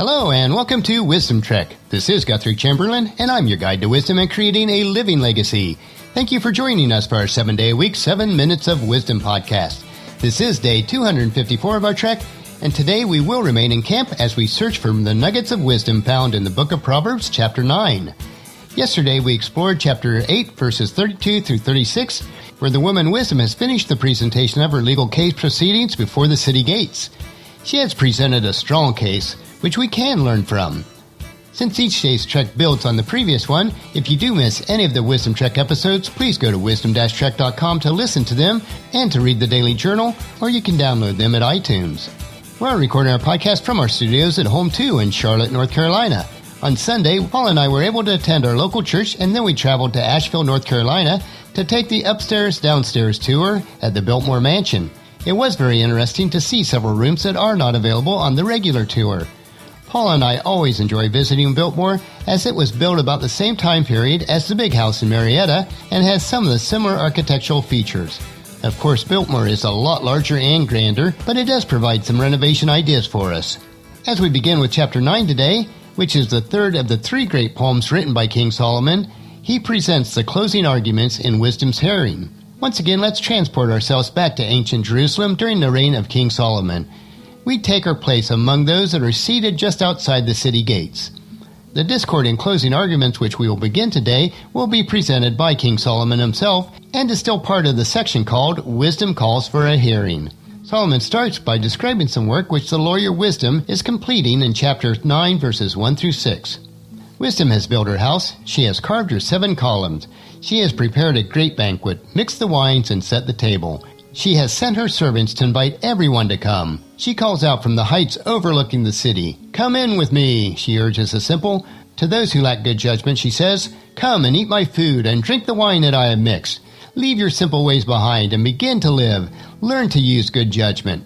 Hello and welcome to Wisdom Trek. This is Guthrie Chamberlain and I'm your guide to wisdom and creating a living legacy. Thank you for joining us for our 7-day-a-week, 7 Minutes of Wisdom podcast. This is day 254 of our trek, and today we will remain in camp as we search for the nuggets of wisdom found in the book of Proverbs Chapter 9. Yesterday we explored Chapter 8, verses 32 through 36, where the woman Wisdom has finished the presentation of her legal case proceedings before the city gates. She has presented a strong case, which we can learn from. Since each day's trek builds on the previous one, if you do miss any of the Wisdom Trek episodes, please go to wisdom-trek.com to listen to them and to read the daily journal, or you can download them at iTunes. We're recording our podcast from our studios at Home 2 in Charlotte, North Carolina. On Sunday, Paula and I were able to attend our local church, and then we traveled to Asheville, North Carolina to take the upstairs-downstairs tour at the Biltmore mansion. It was very interesting to see several rooms that are not available on the regular tour. Paula and I always enjoy visiting Biltmore, as it was built about the same time period as the big house in Marietta and has some of the similar architectural features. Of course, Biltmore is a lot larger and grander, but it does provide some renovation ideas for us. As we begin with Chapter 9 today, which is the third of the 3 great poems written by King Solomon, he presents the closing arguments in Wisdom's hearing. Once again, let's transport ourselves back to ancient Jerusalem during the reign of King Solomon. We take our place among those that are seated just outside the city gates. The discord and closing arguments which we will begin today will be presented by King Solomon himself and is still part of the section called Wisdom Calls for a Hearing. Solomon starts by describing some work which the lawyer Wisdom is completing in chapter 9 verses 1 through 6. Wisdom has built her house, she has carved her 7 columns, she has prepared a great banquet, mixed the wines and set the table. She has sent her servants to invite everyone to come. She calls out from the heights overlooking the city. "Come in with me," she urges the simple. To those who lack good judgment, she says, "Come and eat my food and drink the wine that I have mixed. Leave your simple ways behind and begin to live. Learn to use good judgment."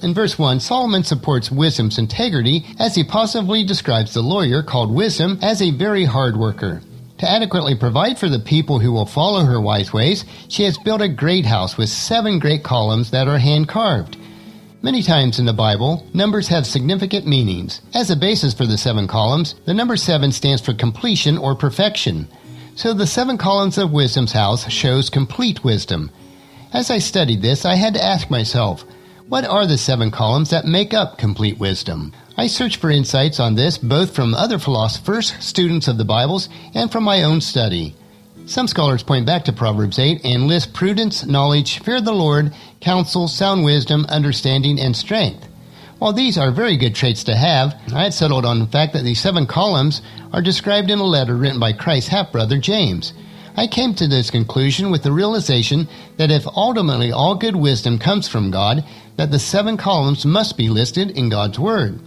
In verse 1, Solomon supports Wisdom's integrity as he positively describes the lawyer called Wisdom as a very hard worker. To adequately provide for the people who will follow her wise ways, she has built a great house with 7 great columns that are hand-carved. Many times in the Bible, numbers have significant meanings. As a basis for the 7 columns, the number 7 stands for completion or perfection. So the 7 columns of Wisdom's house shows complete wisdom. As I studied this, I had to ask myself, what are the 7 columns that make up complete wisdom? I searched for insights on this both from other philosophers, students of the Bibles, and from my own study. Some scholars point back to Proverbs 8 and list prudence, knowledge, fear of the Lord, counsel, sound wisdom, understanding, and strength. While these are very good traits to have, I had settled on the fact that these 7 columns are described in a letter written by Christ's half-brother James. I came to this conclusion with the realization that if ultimately all good wisdom comes from God, that the 7 columns must be listed in God's Word.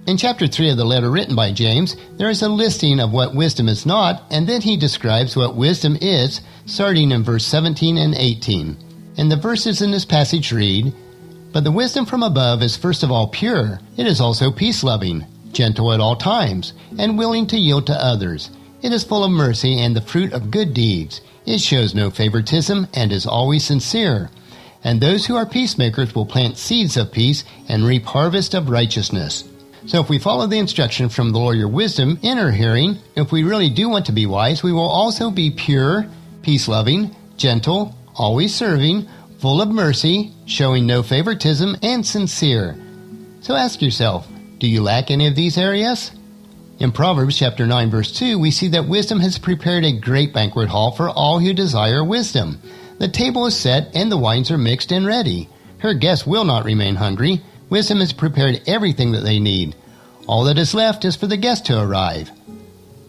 In chapter 3 of the letter written by James, there is a listing of what wisdom is not, and then he describes what wisdom is, starting in verse 17 and 18. And the verses in this passage read, "But the wisdom from above is first of all pure. It is also peace-loving, gentle at all times, and willing to yield to others. It is full of mercy and the fruit of good deeds. It shows no favoritism and is always sincere. And those who are peacemakers will plant seeds of peace and reap harvest of righteousness." So if we follow the instruction from the lawyer Wisdom in her hearing, if we really do want to be wise, we will also be pure, peace-loving, gentle, always serving, full of mercy, showing no favoritism, and sincere. So ask yourself, do you lack any of these areas? In Proverbs Chapter 9 verse 2, we see that Wisdom has prepared a great banquet hall for all who desire wisdom. The table is set and the wines are mixed and ready. Her guests will not remain hungry. Wisdom has prepared everything that they need. All that is left is for the guests to arrive.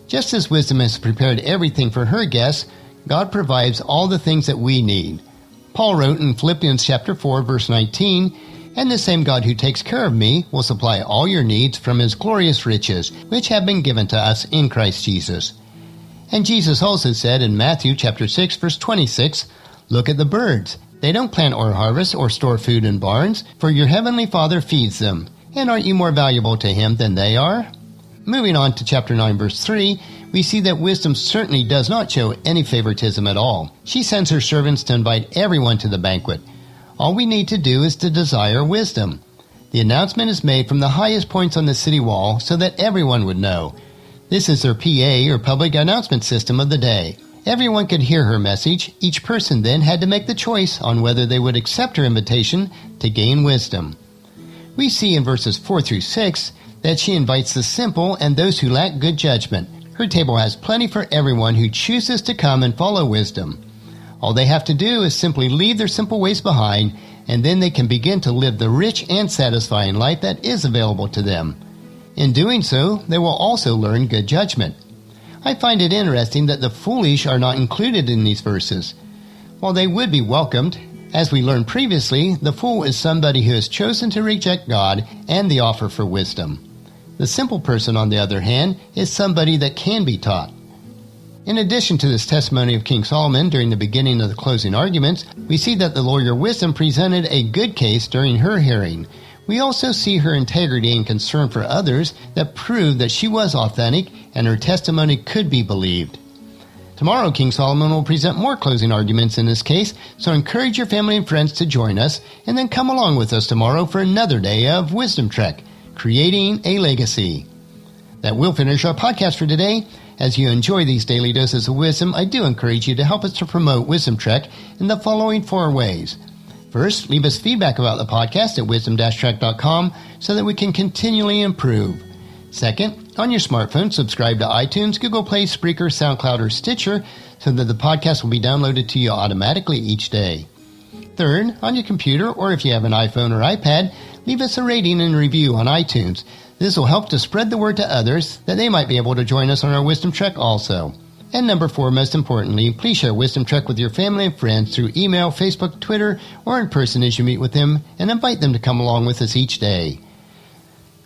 Just as Wisdom has prepared everything for her guests, God provides all the things that we need. Paul wrote in Philippians chapter 4, verse 19, "And the same God who takes care of me will supply all your needs from his glorious riches, which have been given to us in Christ Jesus." And Jesus also said in Matthew chapter 6, verse 26, "Look at the birds. They don't plant or harvest or store food in barns, for your heavenly Father feeds them. And aren't you more valuable to him than they are?" Moving on to chapter 9, verse 3, we see that Wisdom certainly does not show any favoritism at all. She sends her servants to invite everyone to the banquet. All we need to do is to desire wisdom. The announcement is made from the highest points on the city wall so that everyone would know. This is their PA or public announcement system of the day. Everyone could hear her message. Each person then had to make the choice on whether they would accept her invitation to gain wisdom. We see in verses 4 through 6 that she invites the simple and those who lack good judgment. Her table has plenty for everyone who chooses to come and follow wisdom. All they have to do is simply leave their simple ways behind, and then they can begin to live the rich and satisfying life that is available to them. In doing so, they will also learn good judgment. I find it interesting that the foolish are not included in these verses. While they would be welcomed, as we learned previously, the fool is somebody who has chosen to reject God and the offer for wisdom. The simple person, on the other hand, is somebody that can be taught. In addition to this testimony of King Solomon during the beginning of the closing arguments, we see that the lawyer Wisdom presented a good case during her hearing. We also see her integrity and concern for others that prove that she was authentic and her testimony could be believed. Tomorrow, King Solomon will present more closing arguments in this case, so encourage your family and friends to join us, and then come along with us tomorrow for another day of Wisdom Trek, Creating a Legacy. That will finish our podcast for today. As you enjoy these daily doses of wisdom, I do encourage you to help us to promote Wisdom Trek in the following 4 ways. First, leave us feedback about the podcast at wisdom-trek.com so that we can continually improve. Second, on your smartphone, subscribe to iTunes, Google Play, Spreaker, SoundCloud, or Stitcher so that the podcast will be downloaded to you automatically each day. Third, on your computer, or if you have an iPhone or iPad, leave us a rating and review on iTunes. This will help to spread the word to others that they might be able to join us on our Wisdom Trek also. And number 4, most importantly, please share Wisdom Trek with your family and friends through email, Facebook, Twitter, or in person as you meet with them, and invite them to come along with us each day.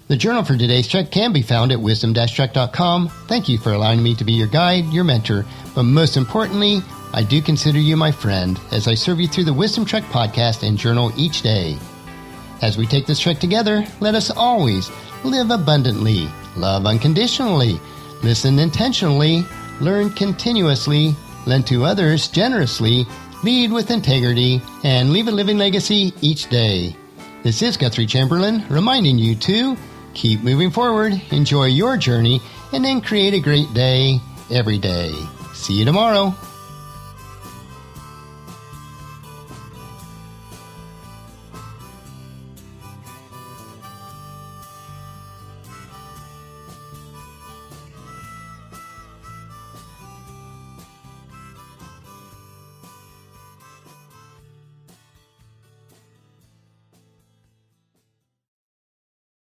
The journal for today's trek can be found at wisdom-trek.com. Thank you for allowing me to be your guide, your mentor, but most importantly, I do consider you my friend as I serve you through the Wisdom Trek podcast and journal each day. As we take this trek together, let us always live abundantly, love unconditionally, listen intentionally, learn continuously, lend to others generously, lead with integrity, and leave a living legacy each day. This is Guthrie Chamberlain reminding you to keep moving forward, enjoy your journey, and then create a great day every day. See you tomorrow.